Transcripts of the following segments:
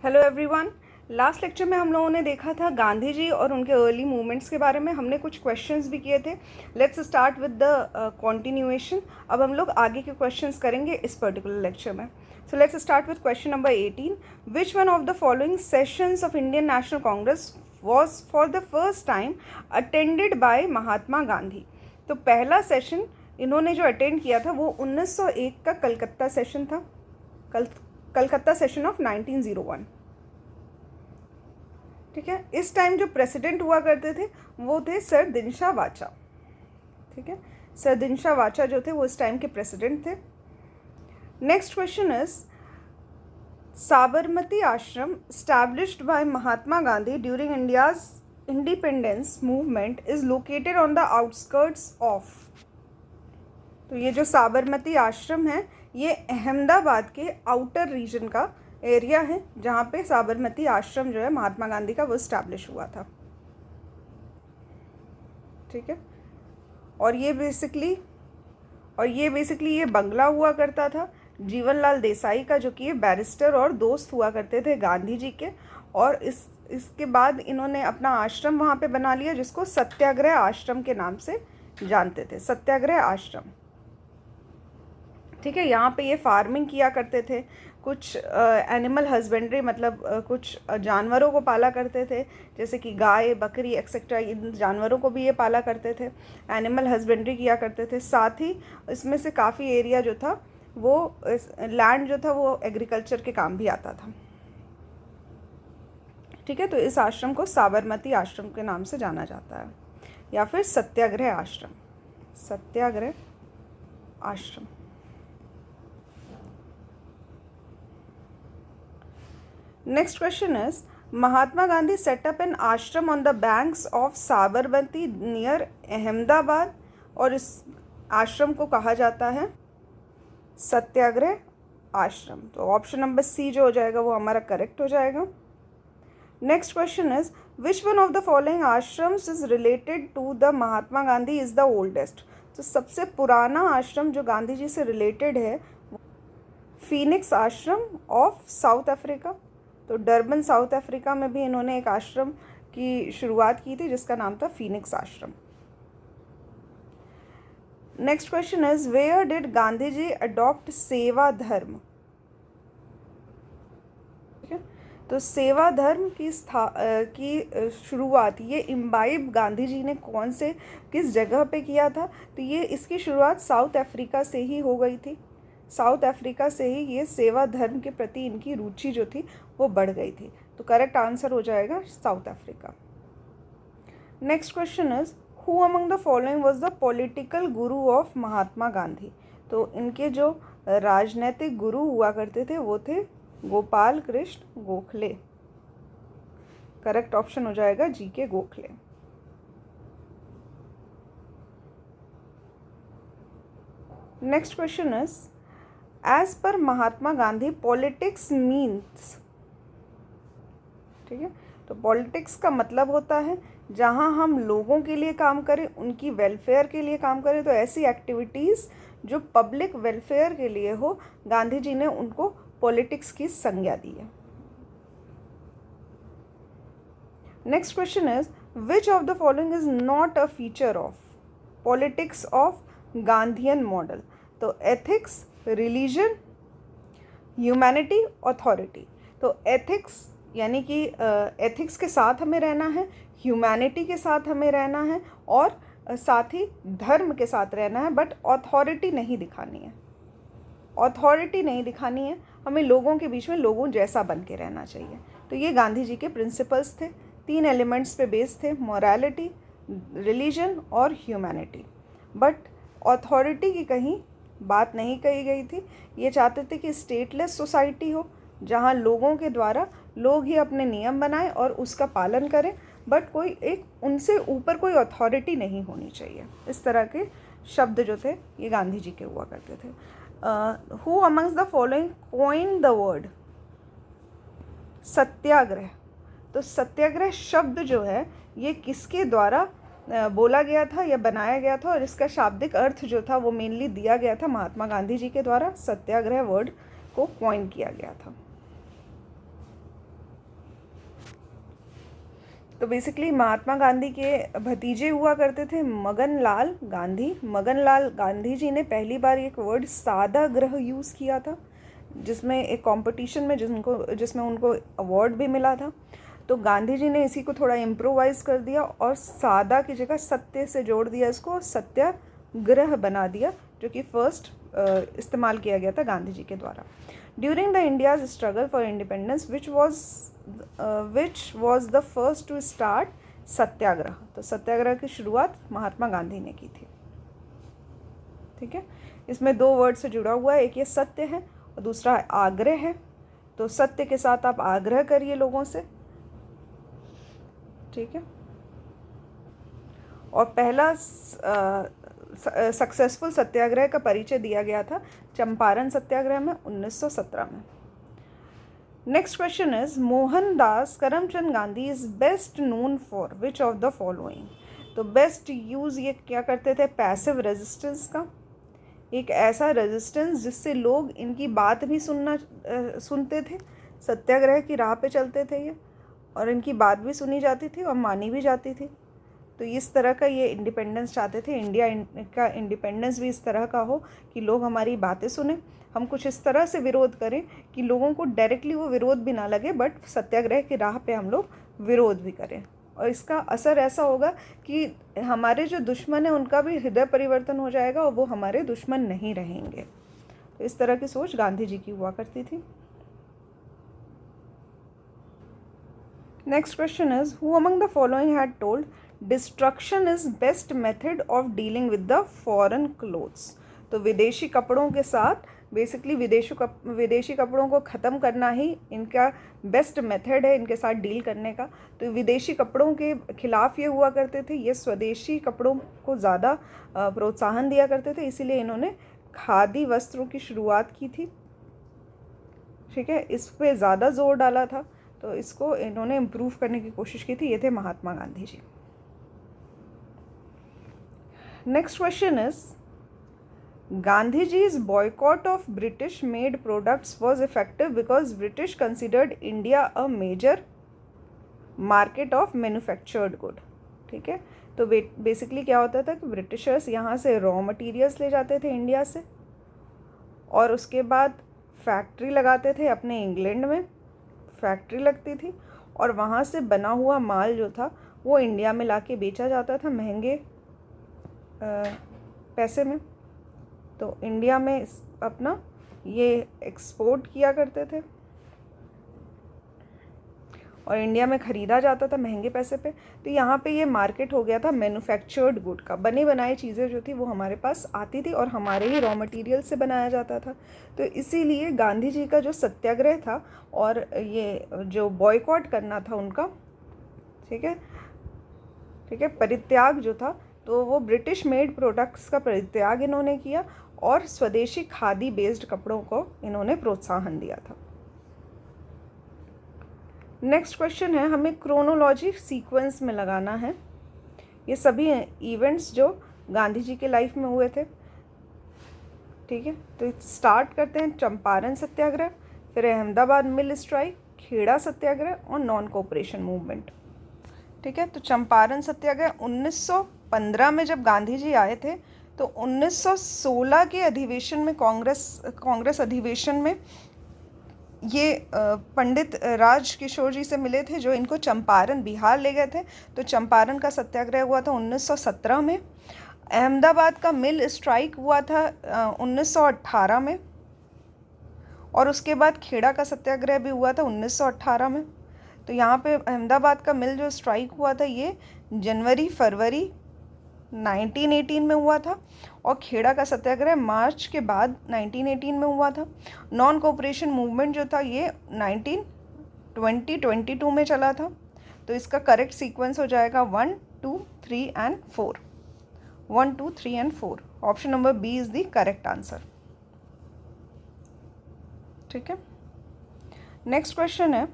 Hello everyone. Last lecture में हम लोगों ने देखा था गांधी जी और उनके अर्ली मूवमेंट्स के बारे में। हमने कुछ क्वेश्चंस भी किए थे। Let's start with the continuation. अब हम लोग आगे के क्वेश्चंस करेंगे इस पर्टिकुलर लेक्चर में। So let's start with question number 18। Which one of the following sessions of Indian National Congress was for the first time attended by Mahatma Gandhi. तो पहला सेशन इन्होंने जो अटेंड किया था वो 1901 का कलकत्ता सेशन था। Calcutta session of 1901। ठीक है। इस टाइम जो प्रेसिडेंट हुआ करते थे वो थे सर दिनशा वाचा। ठीक है, सर दिनशा वाचा जो थे वो इस टाइम के प्रेसिडेंट थे। नेक्स्ट क्वेश्चन इज साबरमती आश्रम established by Mahatma Gandhi during India's independence movement is located on the outskirts of. तो ये जो साबरमती आश्रम है ये अहमदाबाद के आउटर रीजन का एरिया है जहाँ पे साबरमती आश्रम जो है महात्मा गांधी का वो इस्टेब्लिश हुआ था। ठीक है। और ये बेसिकली ये बंगला हुआ करता था जीवनलाल देसाई का, जो कि ये बैरिस्टर और दोस्त हुआ करते थे गांधी जी के। और इसके बाद इन्होंने अपना आश्रम वहाँ पे बना लिया जिसको सत्याग्रह आश्रम के नाम से जानते थे, सत्याग्रह आश्रम। ठीक है। यहाँ पे ये फार्मिंग किया करते थे, कुछ एनिमल हस्बेंड्री मतलब कुछ जानवरों को पाला करते थे, जैसे कि गाय बकरी एक्सेट्रा, इन जानवरों को भी ये पाला करते थे, एनिमल हस्बेंड्री किया करते थे। साथ ही इसमें से काफ़ी एरिया जो था वो लैंड जो था वो एग्रीकल्चर के काम भी आता था। ठीक है। तो इस आश्रम को साबरमती आश्रम के नाम से जाना जाता है या फिर सत्याग्रह आश्रम, सत्याग्रह आश्रम। Next question is Mahatma Gandhi set up an ashram on the banks of Sabarmati near Ahmedabad और इस आश्रम को कहा जाता है सत्याग्रह आश्रम। तो ऑप्शन नंबर सी जो हो जाएगा वो हमारा करेक्ट हो जाएगा। Next question is which one of the following ashrams is related to the Mahatma Gandhi is the oldest. तो सबसे पुराना आश्रम जो गांधी जी से रिलेटेड है फीनिक्स आश्रम ऑफ साउथ अफ्रीका। तो डरबन साउथ अफ्रीका में भी इन्होंने एक आश्रम की शुरुआत की थी जिसका नाम था Phoenix ashram. Next question is where did Gandhi ji adopt seva dharma. ठीक है। तो सेवा धर्म की शुरुआत ये इम्बाइब गांधी जी ने किस जगह पे किया था। तो ये इसकी शुरुआत साउथ अफ्रीका से ही हो गई थी। साउथ अफ्रीका से ही ये सेवा धर्म के प्रति इनकी रुचि जो थी वो बढ़ गई थी। तो करेक्ट आंसर हो जाएगा south Africa. Next question is who among the following was the political Guru of Mahatma Gandhi. तो इनके जो राजनैतिक गुरु हुआ करते थे वो थे गोपाल कृष्ण गोखले। करेक्ट ऑप्शन हो जाएगा G K Gokhale. Next question is as per Mahatma Gandhi politics means. ठीक है। तो पॉलिटिक्स का मतलब होता है जहां हम लोगों के लिए काम करें, उनकी वेलफेयर के लिए काम करें। तो ऐसी एक्टिविटीज़ जो पब्लिक वेलफेयर के लिए हो, गांधी जी ने उनको पॉलिटिक्स की संज्ञा दी है। Next question is which of the following is not a feature of politics of Gandhian model. तो एथिक्स, रिलीजन, ह्यूमैनिटी, अथॉरिटी। तो एथिक्स यानी कि एथिक्स के साथ हमें रहना है, ह्यूमैनिटी के साथ हमें रहना है और साथ ही धर्म के साथ रहना है, बट अथॉरिटी नहीं दिखानी है। अथॉरिटी नहीं दिखानी है, हमें लोगों के बीच में लोगों जैसा बन के रहना चाहिए। तो ये गांधी जी के प्रिंसिपल्स थे, 3 एलिमेंट्स पे बेस थे, मोरालिटी, रिलीजन और ह्यूमैनिटी। बट अथॉरिटी की कहीं बात नहीं कही गई थी। ये चाहते थे कि स्टेटलेस सोसाइटी हो जहाँ लोगों के द्वारा लोग ही अपने नियम बनाएं और उसका पालन करें, बट कोई एक उनसे ऊपर कोई अथॉरिटी नहीं होनी चाहिए। इस तरह के शब्द जो थे ये गांधी जी के हुआ करते थे। Who amongst the following coin the word satyagraha. तो सत्याग्रह शब्द जो है ये किसके द्वारा बोला गया था या बनाया गया था, और इसका शाब्दिक अर्थ जो था वो मेनली दिया गया था महात्मा गांधी जी के द्वारा। सत्याग्रह वर्ड को कॉइन किया गया था। तो बेसिकली महात्मा गांधी के भतीजे हुआ करते थे मगन लाल गांधी। मगन लाल गांधी जी ने पहली बार एक वर्ड सादाग्रह यूज़ किया था, जिसमें एक कंपटीशन में जिसमें उनको अवार्ड भी मिला था। तो गांधी जी ने इसी को थोड़ा इम्प्रोवाइज़ कर दिया और सादा की जगह सत्य से जोड़ दिया, इसको सत्याग्रह बना दिया, जो कि फर्स्ट इस्तेमाल किया गया था गांधी जी के द्वारा। During the India's struggle for independence which was the first to start satyagraha. तो सत्याग्रह की शुरुआत महात्मा गांधी ने की थी। ठीक है, इसमें दो वर्ड से जुड़ा हुआ है, एक ये सत्य है और दूसरा आग्रह है। तो सत्य के साथ आप आग्रह करिए लोगों से। ठीक है, और पहला सक्सेसफुल सत्याग्रह का परिचय दिया गया था चंपारण सत्याग्रह में 1917 में। Next question is Mohandas Karamchand Gandhi is best known for which of the following. तो बेस्ट यूज़ ये क्या करते थे, पैसिव रेजिस्टेंस का, एक ऐसा रेजिस्टेंस जिससे लोग इनकी बात भी सुनते थे, सत्याग्रह की राह पे चलते थे ये, और इनकी बात भी सुनी जाती थी और मानी भी जाती थी। तो इस तरह का ये इंडिपेंडेंस चाहते थे, इंडिया का इंडिपेंडेंस भी इस तरह का हो कि लोग हमारी बातें सुने, हम कुछ इस तरह से विरोध करें कि लोगों को डायरेक्टली वो विरोध भी ना लगे, बट सत्याग्रह की राह पे हम लोग विरोध भी करें, और इसका असर ऐसा होगा कि हमारे जो दुश्मन हैं उनका भी हृदय परिवर्तन हो जाएगा और वो हमारे दुश्मन नहीं रहेंगे। तो इस तरह की सोच गांधी जी की हुआ करती थी। Next question is who among the following had told destruction is best method of dealing with the foreign clothes. तो विदेशी कपड़ों के साथ बेसिकली विदेशी कपड़ों को ख़त्म करना ही इनका बेस्ट मेथड है इनके साथ डील करने का। तो विदेशी कपड़ों के खिलाफ ये हुआ करते थे, ये स्वदेशी कपड़ों को ज़्यादा प्रोत्साहन दिया करते थे, इसीलिए इन्होंने खादी वस्त्रों की शुरुआत की थी। ठीक है, इस पे ज़्यादा जोर डाला था, तो इसको इन्होंने इम्प्रूव करने की कोशिश की थी। ये थे Mahatma Gandhi ji. Next question is Gandhiji's boycott of British made products was effective because British considered India a major market of manufactured good। ठीक है, तो बेसिकली क्या होता था कि ब्रिटिशर्स यहाँ से रॉ मटेरियल्स ले जाते थे इंडिया से, और उसके बाद फैक्ट्री लगाते थे अपने इंग्लैंड में, फैक्ट्री लगती थी और वहाँ से बना हुआ माल जो था वो इंडिया में लाके बेचा जाता था महंगे पैसे में। तो इंडिया में अपना ये एक्सपोर्ट किया करते थे और इंडिया में ख़रीदा जाता था महंगे पैसे पे। तो यहाँ पे ये मार्केट हो गया था मैन्युफैक्चर्ड गुड का, बनी बनाई चीज़ें जो थी वो हमारे पास आती थी और हमारे ही रॉ मटेरियल से बनाया जाता था। तो इसीलिए गांधी जी का जो सत्याग्रह था और ये जो बॉयकॉट करना था उनका, ठीक है, परित्याग जो था, तो वो ब्रिटिश मेड प्रोडक्ट्स का परित्याग इन्होंने किया और स्वदेशी खादी बेस्ड कपड़ों को इन्होंने प्रोत्साहन दिया था। नेक्स्ट क्वेश्चन है, हमें क्रोनोलॉजी सीक्वेंस में लगाना है ये सभी इवेंट्स जो गांधी जी के लाइफ में हुए थे। ठीक है, तो स्टार्ट करते हैं चंपारण सत्याग्रह, फिर अहमदाबाद मिल स्ट्राइक, खेड़ा सत्याग्रह और नॉन कोऑपरेशन मूवमेंट। ठीक है, तो चंपारण सत्याग्रह 1915 में जब गांधी जी आए थे, तो 1916 के अधिवेशन में कांग्रेस अधिवेशन में ये पंडित राज किशोर जी से मिले थे, जो इनको चंपारण बिहार ले गए थे। तो चंपारण का सत्याग्रह हुआ था 1917 में। अहमदाबाद का मिल स्ट्राइक हुआ था 1918 में, और उसके बाद खेड़ा का सत्याग्रह भी हुआ था 1918 में। तो यहाँ पे अहमदाबाद का मिल जो स्ट्राइक हुआ था ये फरवरी 1918 में हुआ था, और खेड़ा का सत्याग्रह मार्च के बाद 1918 में हुआ था। नॉन कोऑपरेशन मूवमेंट जो था ये 1922 में चला था। तो इसका करेक्ट सीक्वेंस हो जाएगा 1, 2, 3 and 4। 1, 2, 3 and 4। Option number B is the correct answer. ठीक है, नेक्स्ट क्वेश्चन है,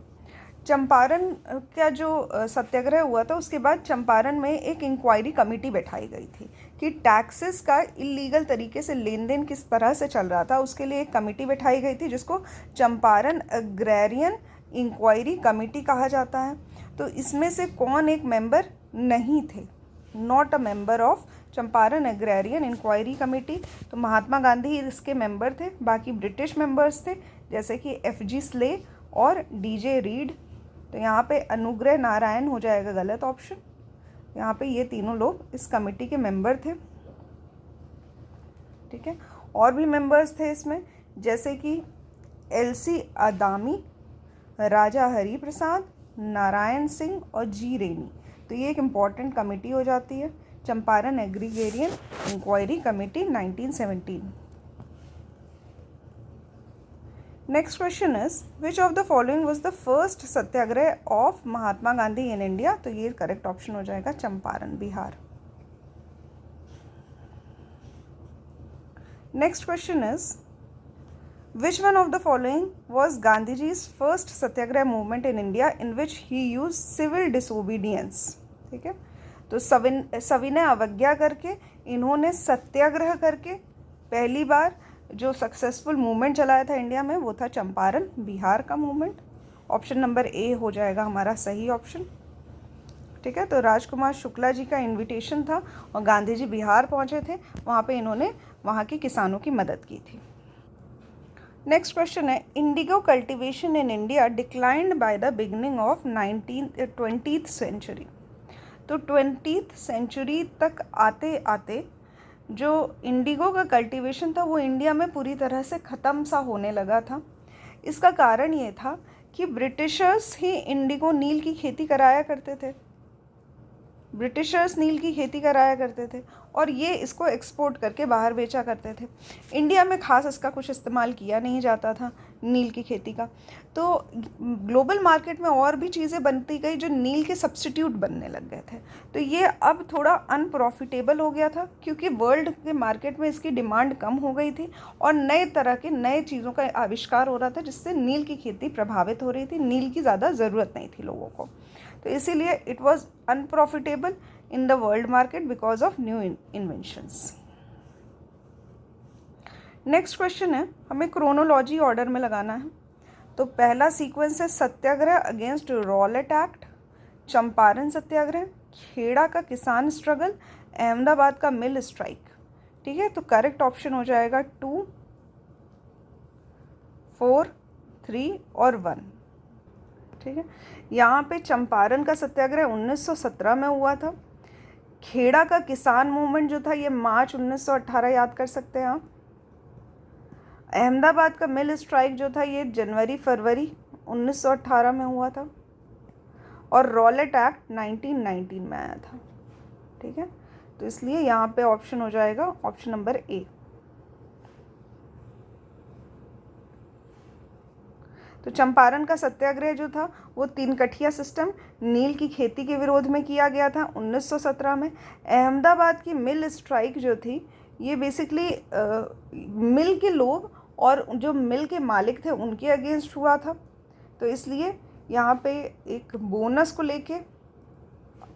चंपारण का जो सत्याग्रह हुआ था उसके बाद चंपारण में एक इंक्वायरी कमेटी बैठाई गई थी कि टैक्सेस का इलीगल तरीके से लेन देन किस तरह से चल रहा था। उसके लिए एक कमेटी बैठाई गई थी जिसको चंपारण एग्रेरियन इंक्वायरी कमेटी कहा जाता है। तो इसमें से कौन एक मेंबर नहीं थे, not a member of Champaran agrarian inquiry committee? तो महात्मा गांधी इसके मेंबर थे, बाकी ब्रिटिश मेंबर्स थे जैसे कि FG स्ले और DJ रीड। तो यहाँ पे अनुग्रह नारायण हो जाएगा गलत ऑप्शन। यहाँ पे ये तीनों लोग इस कमेटी के मेंबर थे। ठीक है, और भी मेंबर्स थे इसमें जैसे कि LC अदामी, राजा हरि प्रसाद, नारायण सिंह और G रेनी। तो ये एक इम्पॉर्टेंट कमेटी हो जाती है, Champaran agrarian inquiry committee 1917। Next question is which of the following was the first satyagraha of Mahatma Gandhi in India? तो ये करेक्ट ऑप्शन हो जाएगा Champaran, Bihar. Next question is which one of the following was Gandhiji's first satyagraha movement in India in which he use civil disobedience? ठीक है, तो सविनय अवज्ञा करके इन्होंने सत्याग्रह करके पहली बार जो सक्सेसफुल मूवमेंट चलाया था इंडिया में वो था चंपारण, बिहार का मूवमेंट। ऑप्शन नंबर ए हो जाएगा हमारा सही ऑप्शन। ठीक है, तो राजकुमार शुक्ला जी का इनविटेशन था और गांधी जी बिहार पहुंचे थे, वहाँ पे इन्होंने वहाँ के किसानों की मदद की थी। नेक्स्ट क्वेश्चन है indigo cultivation in India declined by the beginning of 20th century? तो 20th सेंचुरी तक आते आते जो इंडिगो का कल्टीवेशन था वो इंडिया में पूरी तरह से ख़त्म सा होने लगा था। इसका कारण ये था कि ब्रिटिशर्स ही इंडिगो नील की खेती कराया करते थे, ब्रिटिशर्स नील की खेती कराया करते थे और ये इसको एक्सपोर्ट करके बाहर बेचा करते थे। इंडिया में खास इसका कुछ इस्तेमाल किया नहीं जाता था नील की खेती का। तो ग्लोबल मार्केट में और भी चीज़ें बनती गई जो नील के सब्स्टिट्यूट बनने लग गए थे। तो ये अब थोड़ा अनप्रॉफिटेबल हो गया था क्योंकि वर्ल्ड के मार्केट में इसकी डिमांड कम हो गई थी और नए तरह के नए चीज़ों का आविष्कार हो रहा था जिससे नील की खेती प्रभावित हो रही थी। नील की ज़्यादा ज़रूरत नहीं थी लोगों को, तो इसीलिए it was unprofitable in the world market because of new inventions. Next question है, हमें क्रोनोलॉजी ऑर्डर में लगाना है। तो पहला सीक्वेंस है सत्याग्रह अगेंस्ट रॉलेट एक्ट, चंपारण सत्याग्रह, खेड़ा का किसान स्ट्रगल, अहमदाबाद का मिल स्ट्राइक। ठीक है, तो करेक्ट ऑप्शन हो जाएगा 2, 4, 3 और 1। ठीक है, यहाँ पे चंपारण का सत्याग्रह 1917 में हुआ था। खेड़ा का किसान मूवमेंट जो था ये मार्च 1918 याद कर सकते हैं आप। अहमदाबाद का मिल स्ट्राइक जो था ये जनवरी-फरवरी 1918 में हुआ था और रॉलेट एक्ट 1919 में आया था। ठीक है, तो इसलिए यहाँ पे ऑप्शन हो जाएगा ऑप्शन नंबर ए। तो चंपारण का सत्याग्रह जो था वो 3 कठिया सिस्टम नील की खेती के विरोध में किया गया था 1917 में। अहमदाबाद की मिल स्ट्राइक जो थी ये बेसिकली मिल के लोग और जो मिल के मालिक थे उनके अगेंस्ट हुआ था। तो इसलिए यहाँ पे एक बोनस को लेके,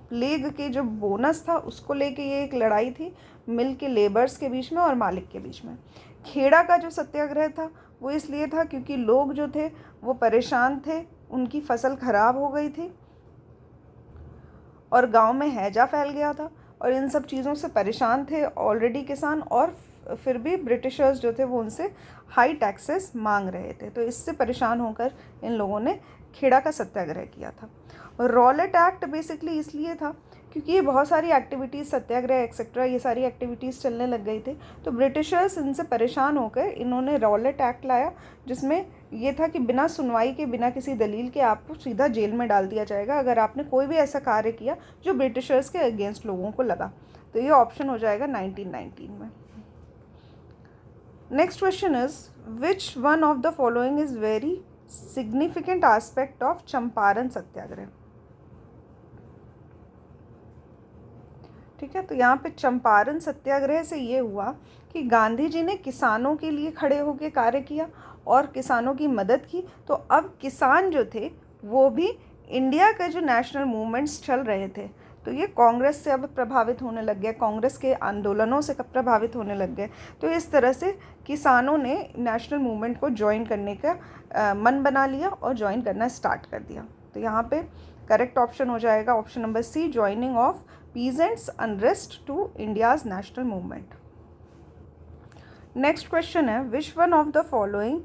प्लेग के जो बोनस था उसको लेके ये एक लड़ाई थी मिल के लेबर्स के बीच में और मालिक के बीच में। खेड़ा का जो सत्याग्रह था वो इसलिए था क्योंकि लोग जो थे वो परेशान थे, उनकी फसल खराब हो गई थी और गांव में हैजा फैल गया था और इन सब चीज़ों से परेशान थे ऑलरेडी किसान, और फिर भी ब्रिटिशर्स जो थे वो उनसे हाई टैक्सेस मांग रहे थे। तो इससे परेशान होकर इन लोगों ने खेड़ा का सत्याग्रह किया था। और रॉलेट एक्ट बेसिकली इसलिए था क्योंकि ये बहुत सारी एक्टिविटीज़, सत्याग्रह एक्सेट्रा, ये सारी एक्टिविटीज़ चलने लग गई थी। तो ब्रिटिशर्स इनसे परेशान होकर इन्होंने रॉलेट एक्ट लाया जिसमें ये था कि बिना सुनवाई के, बिना किसी दलील के आपको सीधा जेल में डाल दिया जाएगा अगर आपने कोई भी ऐसा कार्य किया जो ब्रिटिशर्स के अगेंस्ट लोगों को लगा। तो ये ऑप्शन हो जाएगा 1919 में। Next question is which one of the following is very significant aspect of Champaran satyagraha? ठीक है, तो यहाँ पे चंपारण सत्याग्रह से ये हुआ कि गांधी जी ने किसानों के लिए खड़े होकर कार्य किया और किसानों की मदद की। तो अब किसान जो थे वो भी इंडिया के जो नेशनल मूवमेंट्स चल रहे थे तो ये कांग्रेस से अब प्रभावित होने लग गए, कांग्रेस के आंदोलनों से प्रभावित होने लग गए। तो इस तरह से किसानों ने नेशनल मूवमेंट को ज्वाइन करने का मन बना लिया और ज्वाइन करना स्टार्ट कर दिया। तो यहाँ पे करेक्ट ऑप्शन हो जाएगा option number C, joining of peasants unrest to India's national movement. Next question है, which one of the following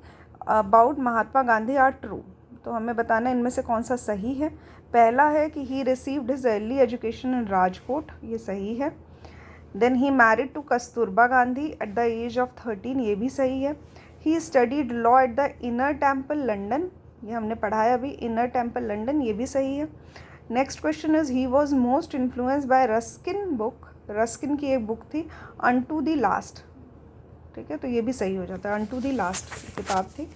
about Mahatma Gandhi are true. तो हमें बताना है इनमें से कौन सा सही है। पहला है कि he received his early education in Rajkot, ये सही है। Then he married to Kasturba Gandhi at the age of 13, ये भी सही है। He studied law at the inner temple London, ये हमने पढ़ा है अभी, इनर टेम्पल लंडन, ये भी सही है। Next question is, he was most influenced by Ruskin book, Ruskin की एक बुक थी अनटू द लास्ट, ठीक है, तो ये भी सही हो जाता है, अनटू द लास्ट किताब थी,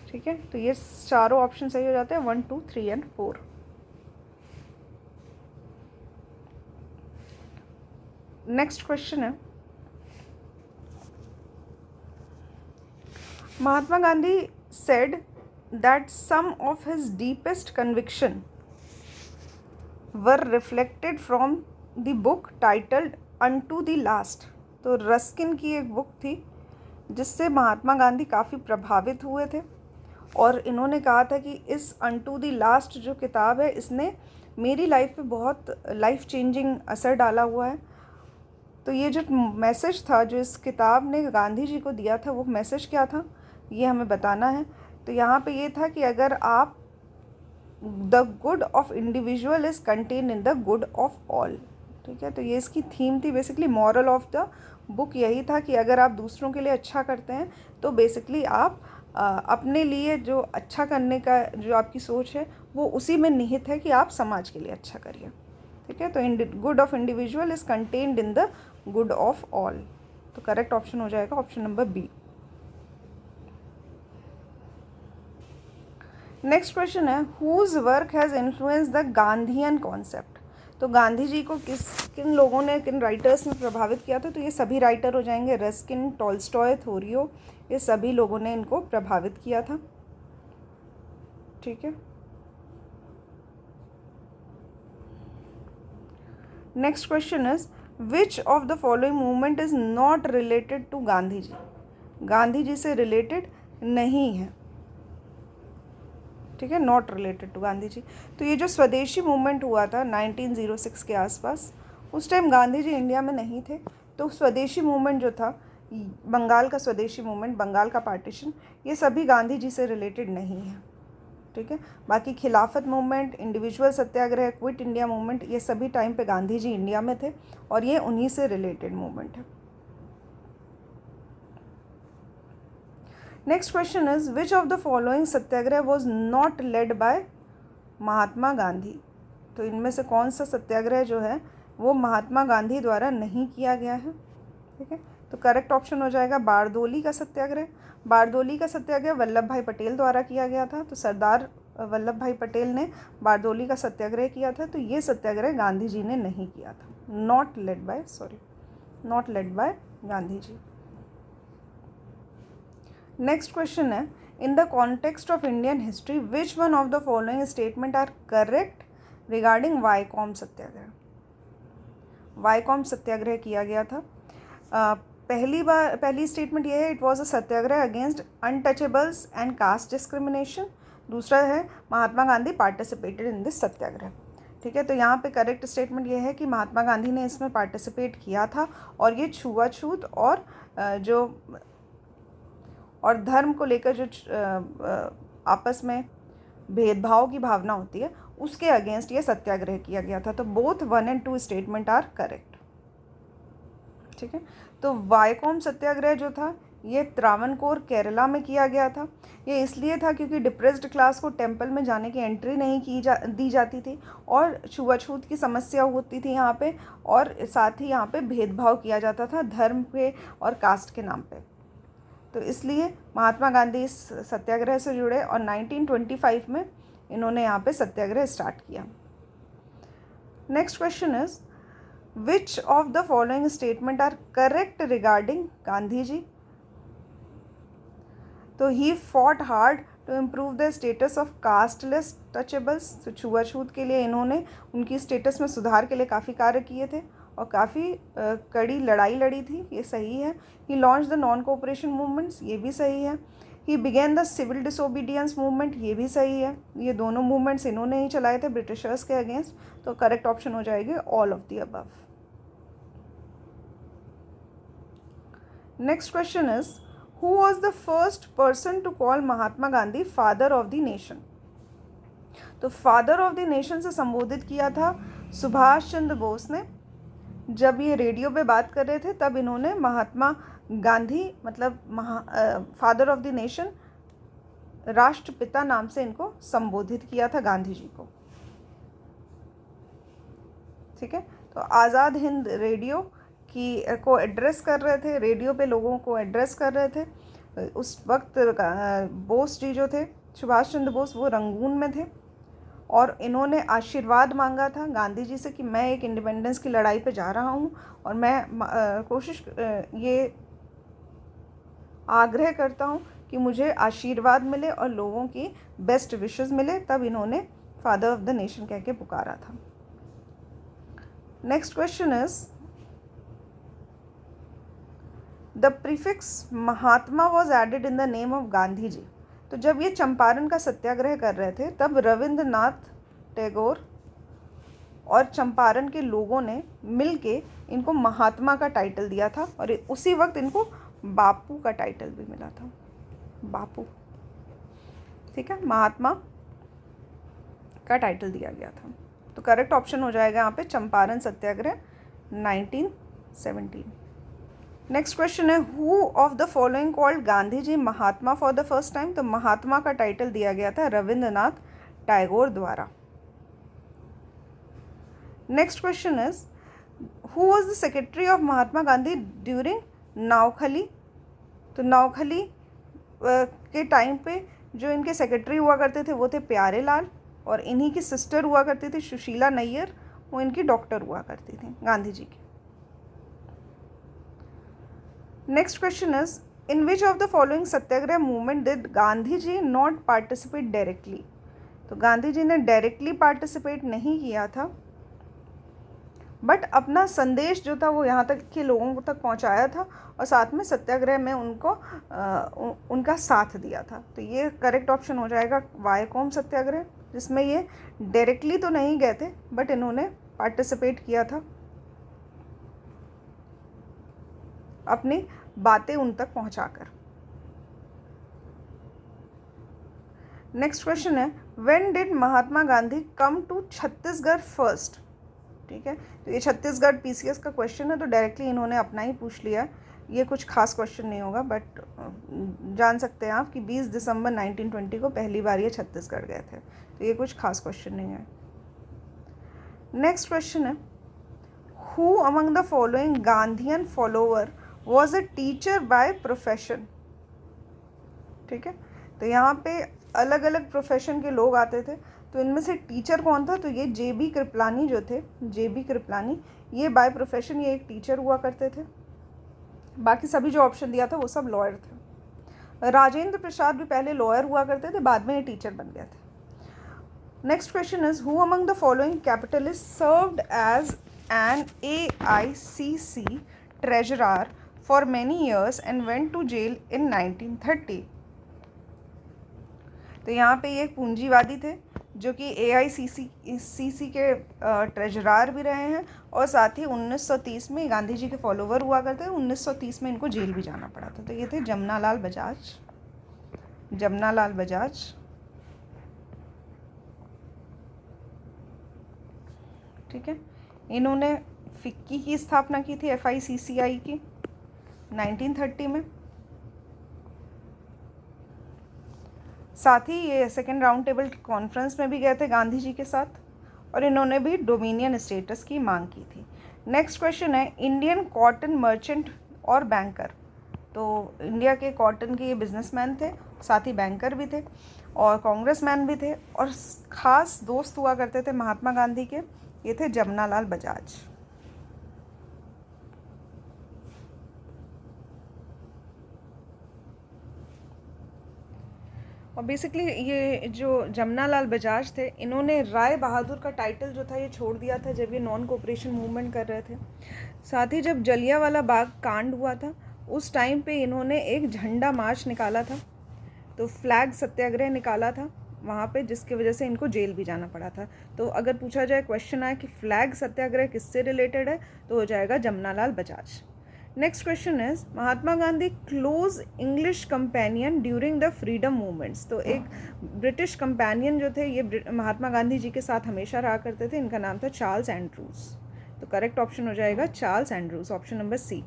ठीक है। तो ये चारों ऑप्शन सही हो जाते हैं, 1, 2, 3 एंड 4। नेक्स्ट क्वेश्चन है, Mahatma Gandhi said that some of his deepest conviction were reflected from the book titled Unto the Last। तो रस्किन की एक बुक थी जिससे महात्मा गांधी काफ़ी प्रभावित हुए थे और इन्होंने कहा था कि इस अनटू द लास्ट जो किताब है इसने मेरी लाइफ पे बहुत लाइफ चेंजिंग असर डाला हुआ है। तो ये जो मैसेज था जो इस किताब ने गांधी जी को दिया था, वो मैसेज क्या था ये हमें बताना है। तो यहाँ पे ये था कि अगर आप the good of individual is contain in the good of all, ठीक है। तो ये इसकी थीम थी, basically moral of the book यही था कि अगर आप दूसरों के लिए अच्छा करते हैं तो बेसिकली आप अपने लिए जो अच्छा करने का जो आपकी सोच है वो उसी में निहित है कि आप समाज के लिए अच्छा करिए, ठीक है। तो good of individual is contained in the good of all, तो करेक्ट ऑप्शन हो जाएगा option number B. Next question है, whose work has influence the Gandhian concept. तो गांधी जी को किन लोगों ने, किन राइटर्स ने प्रभावित किया था। तो ये सभी राइटर हो जाएंगे, रस्किन, टॉल्स्टॉय, थोरियो, ये सभी लोगों ने इनको प्रभावित किया था, ठीक है। Next question is, which of the following movement is not related to Gandhi ji. Gandhi ji से रिलेटेड नहीं है, ठीक है, not related to Gandhi ji. तो ये जो स्वदेशी मूवमेंट हुआ था 1906 के आसपास, उस टाइम गांधी जी इंडिया में नहीं थे। तो स्वदेशी मूवमेंट जो था, बंगाल का स्वदेशी मूवमेंट, बंगाल का पार्टीशन, ये सभी गांधी जी से रिलेटेड नहीं है, ठीक है। बाकी खिलाफत मूवमेंट, इंडिविजुअल सत्याग्रह, क्विट इंडिया मूवमेंट, ये सभी टाइम पे गांधी जी इंडिया में थे और ये उन्हीं से रिलेटेड मूवमेंट है। Next question is, which of the following satyagraha was not led by Mahatma Gandhi. तो इनमें से कौन सा सत्याग्रह जो है वो महात्मा गांधी द्वारा नहीं किया गया है, ठीक है। तो करेक्ट ऑप्शन हो जाएगा बारदोली का सत्याग्रह। बारदोली का सत्याग्रह वल्लभ भाई पटेल द्वारा किया गया था। तो सरदार वल्लभ भाई पटेल ने बारदोली का सत्याग्रह किया था। तो ये सत्याग्रह गांधी जी ने नहीं किया था, not led by Gandhi ji. Next question है, in the context of Indian history which one of the following statement are correct regarding Vaikom satyagraha. Vaikom satyagraha किया गया था। पहली स्टेटमेंट ये है, it was a satyagraha against untouchables and caste discrimination. दूसरा है, Mahatma Gandhi participated in this satyagraha, ठीक है। तो यहाँ पे करेक्ट स्टेटमेंट ये है कि महात्मा गांधी ने इसमें पार्टिसिपेट किया था और ये छुआछूत और धर्म को लेकर जो आपस में भेदभाव की भावना होती है उसके अगेंस्ट ये सत्याग्रह किया गया था। तो both 1 and 2 statement are correct, ठीक है। तो वाईकॉम सत्याग्रह जो था ये त्रावणकोर केरला में किया गया था। ये इसलिए था क्योंकि डिप्रेस्ड क्लास को टेंपल में जाने की एंट्री नहीं दी जाती थी और छुआछूत की समस्या होती थी यहाँ पे, और साथ ही यहाँ पे भेदभाव किया जाता था धर्म पे और कास्ट के नाम पे। तो इसलिए महात्मा गांधी इस सत्याग्रह से जुड़े और 1925 में इन्होंने यहाँ पे सत्याग्रह स्टार्ट किया। Next question is, which of the following statement are correct regarding Gandhi ji. तो he fought hard to improve the status of casteless touchables. तो छुआछूत के लिए इन्होंने उनकी स्टेटस में सुधार के लिए काफ़ी कार्य किए थे और काफ़ी कड़ी लड़ाई लड़ी थी, ये सही है। He launch the non cooperation movements, ये भी सही है। He began the civil disobedience movement, ये भी सही है, ये दोनों मूवमेंट्स इन्होंने ही चलाए थे ब्रिटिशर्स के अगेंस्ट, तो करेक्ट ऑप्शन हो जाएगी all of the above. Next question is who was the first person to call Mahatma Gandhi father of the nation? तो फादर ऑफ द नेशन से संबोधित किया था सुभाष चंद्र बोस ने। जब ये रेडियो पे बात कर रहे थे तब इन्होंने महात्मा गांधी मतलब फादर ऑफ द नेशन, राष्ट्रपिता नाम से इनको संबोधित किया था गांधी जी को। ठीक है, तो आज़ाद हिंद रेडियो को एड्रेस कर रहे थे, रेडियो पे लोगों को एड्रेस कर रहे थे। उस वक्त बोस जी जो थे, सुभाष चंद्र बोस, वो रंगून में थे और इन्होंने आशीर्वाद मांगा था गांधी जी से कि मैं एक इंडिपेंडेंस की लड़ाई पे जा रहा हूँ और मैं ये आग्रह करता हूँ कि मुझे आशीर्वाद मिले और लोगों की बेस्ट विशेस मिले। तब इन्होंने फादर ऑफ द नेशन कह के पुकारा था। Next question is the prefix Mahatma was added in the name of Gandhi ji. तो जब ये चंपारण का सत्याग्रह कर रहे थे तब रविंद्रनाथ टैगोर और चंपारण के लोगों ने मिलके इनको महात्मा का टाइटल दिया था और उसी वक्त इनको बापू का टाइटल भी मिला था, बापू। ठीक है, महात्मा का टाइटल दिया गया था। तो करेक्ट ऑप्शन हो जाएगा यहाँ पे चंपारण सत्याग्रह 1917। नेक्स्ट क्वेश्चन है who of the following called Gandhi ji Mahatma for the first time? तो महात्मा का टाइटल दिया गया था रविंद्रनाथ टैगोर द्वारा। Next question is who was the secretary of Mahatma Gandhi during Noakhali? तो नावखली के टाइम पे जो इनके सेक्रेटरी हुआ करते थे वो थे प्यारे लाल, और इन्हीं की सिस्टर हुआ करती थी सुशीला नैयर, वो इनकी डॉक्टर हुआ करती थी गांधी जी की। Next question is in which of the following satyagraha movement did Gandhi ji not participate directly? तो गांधी जी ने डायरेक्टली पार्टिसिपेट नहीं किया था, बट अपना संदेश जो था वो यहाँ तक के लोगों तक पहुँचाया था और साथ में सत्याग्रह में उनका साथ दिया था। तो ये करेक्ट ऑप्शन हो जाएगा वायकोम सत्याग्रह, जिसमें ये डायरेक्टली तो नहीं गए थे बट इन्होंने पार्टिसिपेट किया था, अपनी बातें उन तक पहुँचाकर। नेक्स्ट क्वेश्चन है when did Mahatma Gandhi come to Chhattisgarh first? ठीक है, तो ये छत्तीसगढ़ पीसीएस का क्वेश्चन है तो डायरेक्टली इन्होंने अपना ही पूछ लिया। ये कुछ खास क्वेश्चन नहीं होगा बट जान सकते हैं आप कि 20 दिसंबर 1920 को पहली बार ये छत्तीसगढ़ गए थे, तो ये कुछ खास क्वेश्चन नहीं है। नेक्स्ट क्वेश्चन है who among the following Gandhian follower was a teacher by profession? ठीक है, तो यहाँ पे अलग अलग प्रोफेशन के लोग आते थे, तो इनमें से टीचर कौन था? तो ये जेबी कृपलानी जो थे, जेबी कृपलानी, ये बाय प्रोफेशन ये एक टीचर हुआ करते थे। बाकी सभी जो ऑप्शन दिया था वो सब लॉयर थे। राजेंद्र प्रसाद भी पहले लॉयर हुआ करते थे, बाद में ये टीचर बन गए थे। Next question is who among the following capitalist served as an AICC treasurer for many years and went to jail in 1930? तो यहाँ पे ये एक पूंजीवादी थे जो कि AICC के ट्रेजरर भी रहे हैं और साथ ही 1930 में गांधी जी के फॉलोवर हुआ करते थे। 1930 में इनको जेल भी जाना पड़ा था। तो ये थे जमनालाल बजाज, जमनालाल बजाज। ठीक है, इन्होंने फिक्की की स्थापना की थी FICCI की 1930 में। साथ ही ये सेकेंड राउंड टेबल कॉन्फ्रेंस में भी गए थे गांधी जी के साथ और इन्होंने भी डोमिनियन स्टेटस की मांग की थी। नेक्स्ट क्वेश्चन है इंडियन कॉटन मर्चेंट और बैंकर। तो इंडिया के कॉटन के ये बिजनेसमैन थे, साथ ही बैंकर भी थे और कांग्रेसमैन भी थे और ख़ास दोस्त हुआ करते थे महात्मा गांधी के, ये थे जमनालाल बजाज। और बेसिकली ये जो जमनालाल बजाज थे, इन्होंने राय बहादुर का टाइटल जो था ये छोड़ दिया था जब ये नॉन कोऑपरेशन मूवमेंट कर रहे थे। साथ ही जब जलियांवाला बाग कांड हुआ था उस टाइम पे इन्होंने एक झंडा मार्च निकाला था तो फ्लैग सत्याग्रह निकाला था वहाँ पे, जिसकी वजह से इनको जेल भी जाना पड़ा था। तो अगर पूछा जाए, क्वेश्चन आए कि फ्लैग सत्याग्रह किससे रिलेटेड है, तो हो जाएगा Jamnalal Bajaj. Next question is Mahatma Gandhi close English companion during the freedom movements. तो एक ब्रिटिश कंपेनियन जो थे ये महात्मा गांधी जी के साथ हमेशा रहा करते थे, इनका नाम था चार्ल्स एंड्रूज। तो करेक्ट ऑप्शन हो जाएगा Charles Andrews, option number C.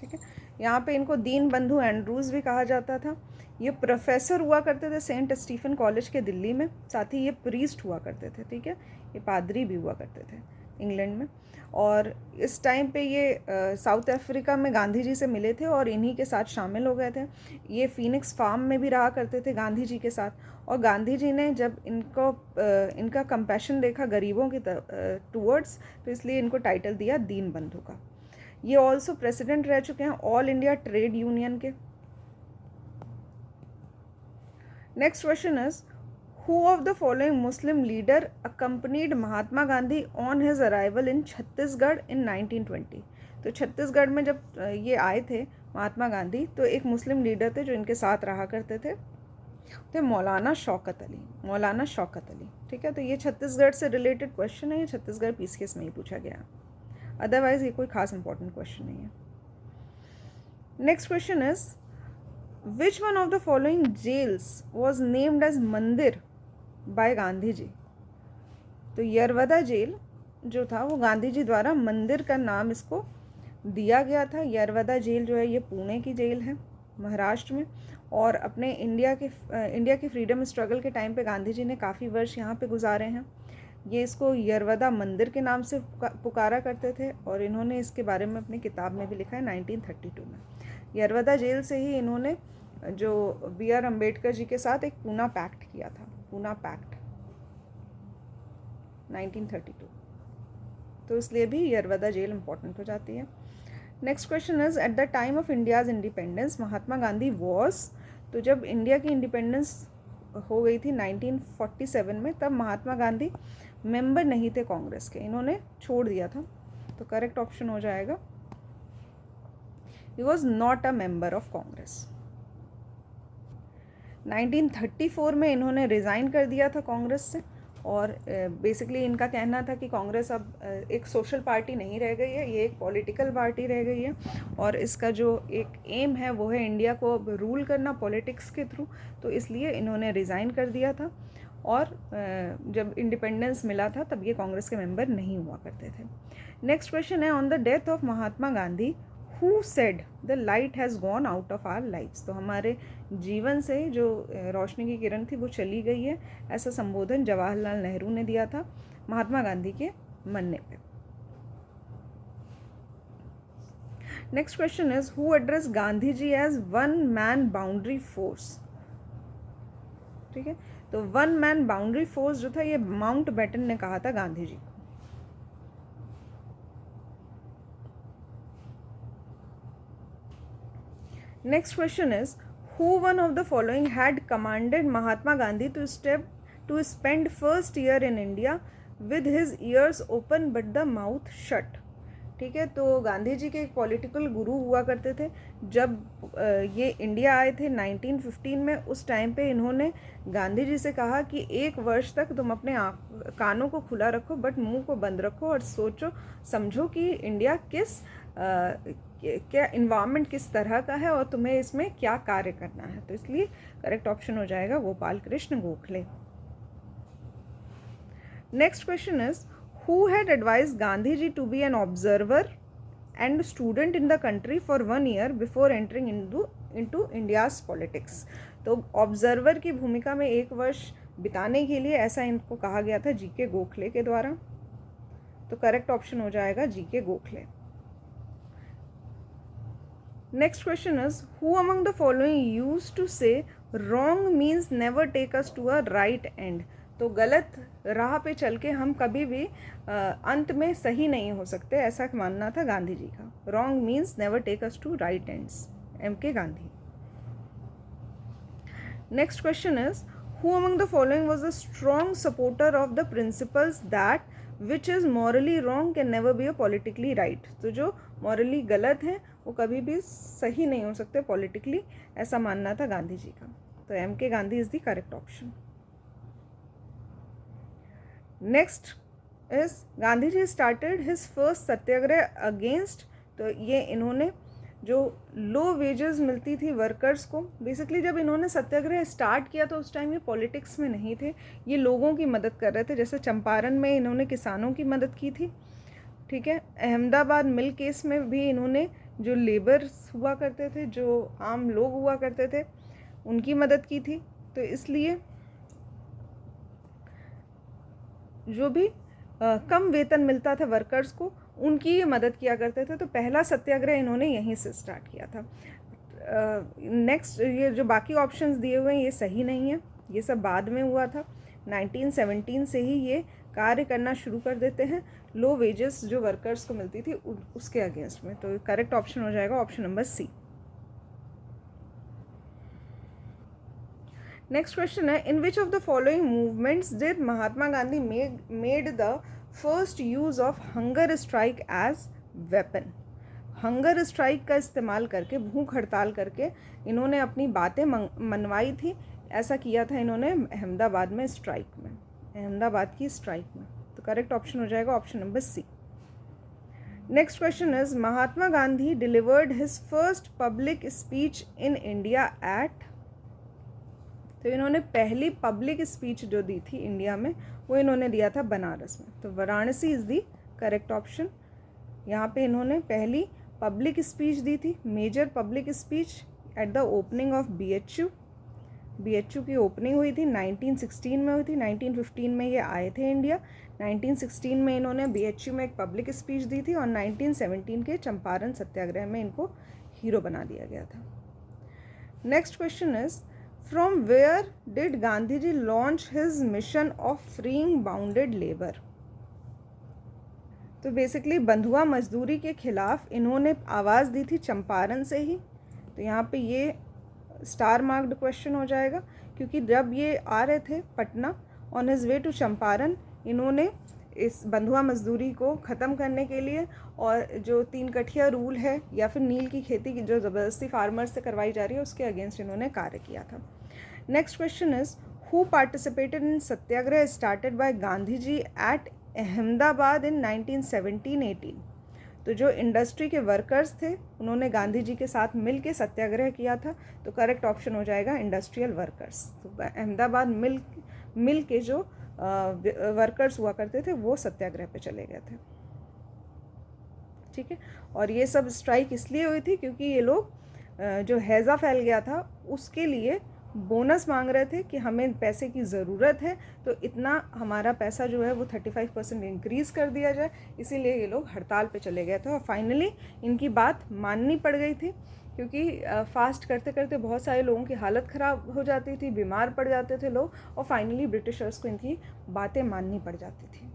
ठीक है, यहाँ पे इनको दीन बंधु एंड्रूज भी कहा जाता था। ये प्रोफेसर हुआ करते थे सेंट स्टीफन कॉलेज के दिल्ली में, साथ ही ये प्रीस्ट हुआ करते थे। ठीक है, ये पादरी भी हुआ करते थे इंग्लैंड में। और इस टाइम पे ये साउथ अफ्रीका में गांधी जी से मिले थे और इन्हीं के साथ शामिल हो गए थे। ये फीनिक्स फार्म में भी रहा करते थे गांधी जी के साथ। और गांधी जी ने जब इनका कंपैशन देखा गरीबों की टूवर्ड्स, तो इसलिए इनको टाइटल दिया दीन बंधु का। ये ऑल्सो प्रेसिडेंट रह चुके हैं ऑल इंडिया ट्रेड यूनियन के। Next question is Who of the following Muslim leader accompanied Mahatma Gandhi on his arrival in Chhattisgarh in 1920? तो छत्तीसगढ़ में जब ये आए थे महात्मा गांधी, तो एक मुस्लिम लीडर थे जो इनके साथ रहा करते थे, तो मौलाना शौकत अली, मौलाना शौकत अली। ठीक है, तो ये छत्तीसगढ़ से रिलेटेड क्वेश्चन है, ये छत्तीसगढ़ पीसीएस में ही पूछा गया, अदरवाइज ये कोई खास इंपॉर्टेंट क्वेश्चन नहीं है। Next question is which one of the following jails was named as mandir by Gandhi ji? तो यरवदा जेल जो था वो गांधी जी द्वारा मंदिर का नाम इसको दिया गया था। यरवदा जेल जो है ये पुणे की जेल है महाराष्ट्र में, और अपने इंडिया की फ्रीडम स्ट्रगल के टाइम पे गांधी जी ने काफ़ी वर्ष यहाँ पे गुजारे हैं। ये इसको यरवदा मंदिर के नाम से पुकारा करते थे, और इन्होंने इसके बारे में अपनी किताब में भी लिखा है 1932 में। यरवदा जेल से ही इन्होंने जो बी.आर. अम्बेडकर जी के साथ एक पूना पैक्ट किया था, पूना पैक्ट 1932, तो इसलिए भी यरवदा जेल इंपॉर्टेंट हो जाती है। Next question is at the time of India's independence Mahatma Gandhi was, तो जब इंडिया की इंडिपेंडेंस हो गई थी 1947 में, तब महात्मा गांधी मेंबर नहीं थे कांग्रेस के, इन्होंने छोड़ दिया था। तो करेक्ट ऑप्शन हो जाएगा ही was not a member of Congress. 1934 में इन्होंने रिज़ाइन कर दिया था कांग्रेस से, और बेसिकली इनका कहना था कि कांग्रेस अब एक सोशल पार्टी नहीं रह गई है, ये एक पॉलिटिकल पार्टी रह गई है, और इसका जो एक एम है वो है इंडिया को अब रूल करना पॉलिटिक्स के थ्रू। तो इसलिए इन्होंने रिज़ाइन कर दिया था, और जब इंडिपेंडेंस मिला था तब ये कांग्रेस के मेंबर नहीं हुआ करते थे। नेक्स्ट क्वेश्चन है on the death of Mahatma Gandhi who said the light has gone out of our lives? तो हमारे जीवन से जो रोशनी की किरण थी वो चली गई है, ऐसा संबोधन जवाहरलाल नेहरू ने दिया था महात्मा गांधी के मरने पे। Next question is who address Gandhi ji as one man boundary force? ठीक है, तो वन मैन बाउंड्री फोर्स जो था ये माउंट बैटन ने कहा था गांधी जी को। Next question is who one of the following had commanded Mahatma Gandhi to spend first year in India with his ears open but the mouth shut? ठीक है, तो गांधी जी के एक पॉलिटिकल गुरु हुआ करते थे। जब ये इंडिया आए थे 1915 में, उस टाइम पे इन्होंने गांधी जी से कहा कि 1 वर्ष तक तुम अपने कानों को खुला रखो बट मुंह को बंद रखो, और सोचो समझो कि इंडिया क्या इन्वायरमेंट किस तरह का है और तुम्हें इसमें क्या कार्य करना है। तो इसलिए करेक्ट ऑप्शन हो जाएगा Gopal Krishna Gokhale. Next question is who had advised Gandhi ji to be an observer and student in the country for 1 year before entering into India's politics? तो ऑब्जर्वर की भूमिका में 1 वर्ष बिताने के लिए ऐसा इनको कहा गया था जीके गोखले के द्वारा। तो करेक्ट ऑप्शन हो जाएगा G K Gokhale. Next question is who among the following used to say wrong means never take us to a right end? तो गलत राह पे चल के हम कभी भी अंत में सही नहीं हो सकते, ऐसा मानना था गांधी जी का। Wrong means never take us to right ends, M.K. Gandhi. Next question is who among the following was the strong supporter of the principles that which is morally wrong can never be a politically right? तो जो morally गलत है वो कभी भी सही नहीं हो सकते पॉलिटिकली, ऐसा मानना था गांधी जी का। तो M.K. Gandhi is the correct option. Next is Gandhi ji started his first satyagraha against. तो ये इन्होंने जो लो वेजेस मिलती थी वर्कर्स को, बेसिकली जब इन्होंने सत्याग्रह स्टार्ट किया तो उस टाइम ये पॉलिटिक्स में नहीं थे, ये लोगों की मदद कर रहे थे. जैसे चंपारण में इन्होंने किसानों की मदद की थी, ठीक है. अहमदाबाद मिल केस में भी इन्होंने जो लेबर्स हुआ करते थे, जो आम लोग हुआ करते थे, उनकी मदद की थी. तो इसलिए जो भी कम वेतन मिलता था वर्कर्स को, उनकी ये मदद किया करते थे. तो पहला सत्याग्रह इन्होंने यहीं से स्टार्ट किया था. नेक्स्ट, ये जो बाकी ऑप्शंस दिए हुए हैं ये सही नहीं है, ये सब बाद में हुआ था. 1917 से ही ये कार्य करना शुरू कर देते हैं लो वेजेस जो वर्कर्स को मिलती थी उसके अगेंस्ट में. तो करेक्ट ऑप्शन हो जाएगा option number C. Next question है, in which of the following movements did Mahatma Gandhi made the first use of hunger strike as weapon. Hunger strike का इस्तेमाल करके, भूख हड़ताल करके इन्होंने अपनी बातें मनवाई थी. ऐसा किया था इन्होंने अहमदाबाद में स्ट्राइक में, अहमदाबाद की स्ट्राइक में. तो करेक्ट ऑप्शन हो जाएगा option number C. Next question is, Mahatma Gandhi delivered his first public speech in India at. तो इन्होंने पहली पब्लिक स्पीच जो दी थी इंडिया में वो इन्होंने दिया था बनारस में. तो Varanasi is the correct option. यहाँ पे इन्होंने पहली पब्लिक स्पीच दी थी, major public speech at the opening of BHU. BHU की ओपनिंग हुई थी 1916 में हुई थी. 1915 में ये आए थे इंडिया. 1916 में इन्होंने BHU में एक पब्लिक स्पीच दी थी और 1917 के चंपारण सत्याग्रह में इनको हीरो बना दिया गया था. Next question is, from where did Gandhi ji launch his mission of freeing bounded labour. तो बेसिकली बंधुआ मजदूरी के खिलाफ इन्होंने आवाज़ दी थी चंपारण से ही. तो यहाँ पे ये स्टार मार्क्ड क्वेश्चन हो जाएगा, क्योंकि जब ये आ रहे थे Patna on his way to Champaran, इन्होंने इस बंधुआ मजदूरी को ख़त्म करने के लिए और जो 3 कठिया रूल है या फिर नील की खेती की जो ज़बरदस्ती फार्मर्स से करवाई जा रही है उसके अगेंस्ट इन्होंने कार्य किया था. Next question is, who participated in satyagraha started by Gandhi ji at Ahmedabad in 1917-18. तो जो इंडस्ट्री के वर्कर्स थे उन्होंने गांधी जी के साथ मिल के सत्याग्रह किया था. तो करेक्ट ऑप्शन हो जाएगा इंडस्ट्रियल वर्कर्स. तो अहमदाबाद मिल के जो वर्कर्स हुआ करते थे वो सत्याग्रह पे चले गए थे, ठीक है. और ये सब स्ट्राइक इसलिए हुई थी क्योंकि ये लोग जो हैज़ा फैल गया था उसके लिए बोनस मांग रहे थे कि हमें पैसे की ज़रूरत है, तो इतना हमारा पैसा जो है वो 35% इंक्रीज़ कर दिया जाए. इसीलिए ये लोग हड़ताल पे चले गए थे और फाइनली इनकी बात माननी पड़ गई थी, क्योंकि फास्ट करते करते बहुत सारे लोगों की हालत ख़राब हो जाती थी, बीमार पड़ जाते थे लोग, और फाइनली ब्रिटिशर्स को इनकी बातें माननी पड़ जाती थी,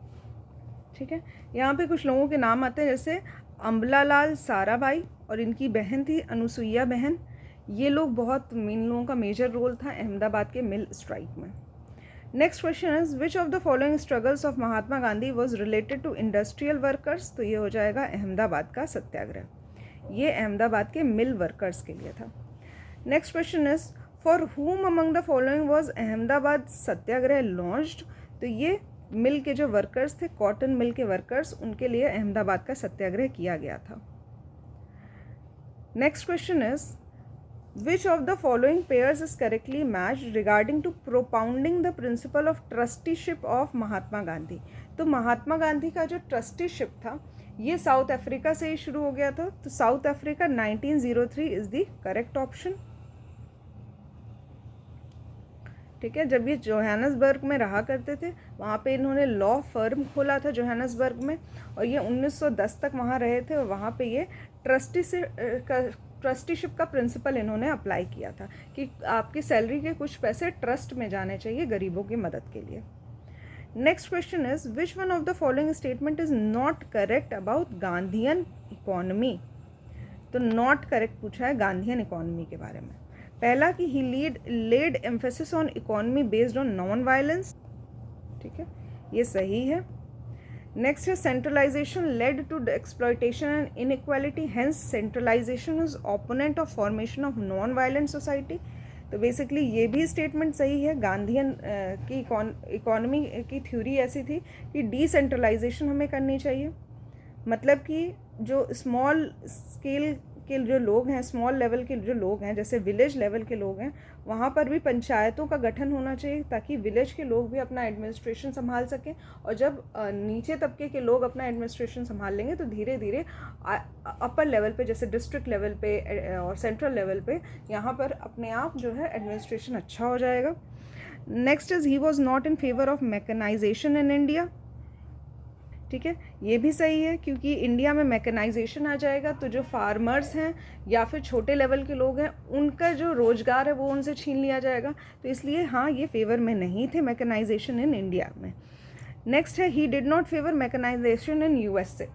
ठीक है. यहाँ पे कुछ लोगों के नाम आते हैं, जैसे अम्बलालाल साराभाई और इनकी बहन थी अनुसुईया बहन. ये लोग बहुत, इन लोगों का मेजर रोल था अहमदाबाद के मिल स्ट्राइक में. Next question is, which of the following struggles of Mahatma Gandhi was related to industrial workers. तो ये हो जाएगा अहमदाबाद का सत्याग्रह. ये अहमदाबाद के मिल वर्कर्स के लिए था. नेक्स्ट क्वेश्चन इज, फॉर हुम among the following was Ahmedabad Satyagraha launched. तो ये मिल के जो वर्कर्स थे, कॉटन मिल के वर्कर्स, उनके लिए अहमदाबाद का सत्याग्रह किया गया था. Next question is, which of the following pairs is correctly matched regarding to propounding the principle of trusteeship of महात्मा गांधी. तो महात्मा गांधी का जो ट्रस्टीशिप था ये साउथ अफ्रीका से ही शुरू हो गया था. तो south Africa 1903 is the correct option, ठीक है. जब ये जोहानसबर्ग में रहा करते थे वहाँ पे इन्होंने लॉ फर्म खोला था जोहानसबर्ग में, और ये 1910 तक वहाँ रहे थे. और वहाँ पे ये ट्रस्टीशिप का प्रिंसिपल इन्होंने अप्लाई किया था कि आपकी सैलरी के कुछ पैसे ट्रस्ट में जाने चाहिए गरीबों की मदद के लिए. Next question is, which one of the following statement is not correct about Gandhian economy. तो नॉट करेक्ट पूछा है गांधीयन इकोनॉमी के बारे में. पहला कि he laid emphasis on economy based on non violence, ठीक है, ये सही है. नेक्स्ट है centralisation led to exploitation and inequality, hence centralisation is opponent of formation of non violent society. तो बेसिकली ये भी स्टेटमेंट सही है। गांधीयन की इकोनॉमी की थ्योरी ऐसी थी कि डिसेंट्रलाइजेशन हमें करनी चाहिए, मतलब कि जो स्मॉल स्केल के जो लोग हैं, स्मॉल लेवल के जो लोग हैं, जैसे विलेज लेवल के लोग हैं, वहाँ पर भी पंचायतों का गठन होना चाहिए ताकि विलेज के लोग भी अपना एडमिनिस्ट्रेशन संभाल सकें। और जब नीचे तबके के लोग अपना एडमिनिस्ट्रेशन संभाल लेंगे तो धीरे धीरे अपर लेवल पे, जैसे डिस्ट्रिक्ट लेवल पे और सेंट्रल लेवल पे, यहाँ पर अपने आप जो है एडमिनिस्ट्रेशन अच्छा हो जाएगा। Next is he was not in favour of mechanisation in India. ठीक है, ये भी सही है, क्योंकि इंडिया में मैकेनाइजेशन आ जाएगा तो जो फार्मर्स हैं या फिर छोटे लेवल के लोग हैं, उनका जो रोजगार है वो उनसे छीन लिया जाएगा, तो इसलिए हाँ, ये फेवर में नहीं थे मैकेनाइजेशन इन इंडिया में। नेक्स्ट है he did not favour mechanisation in USA.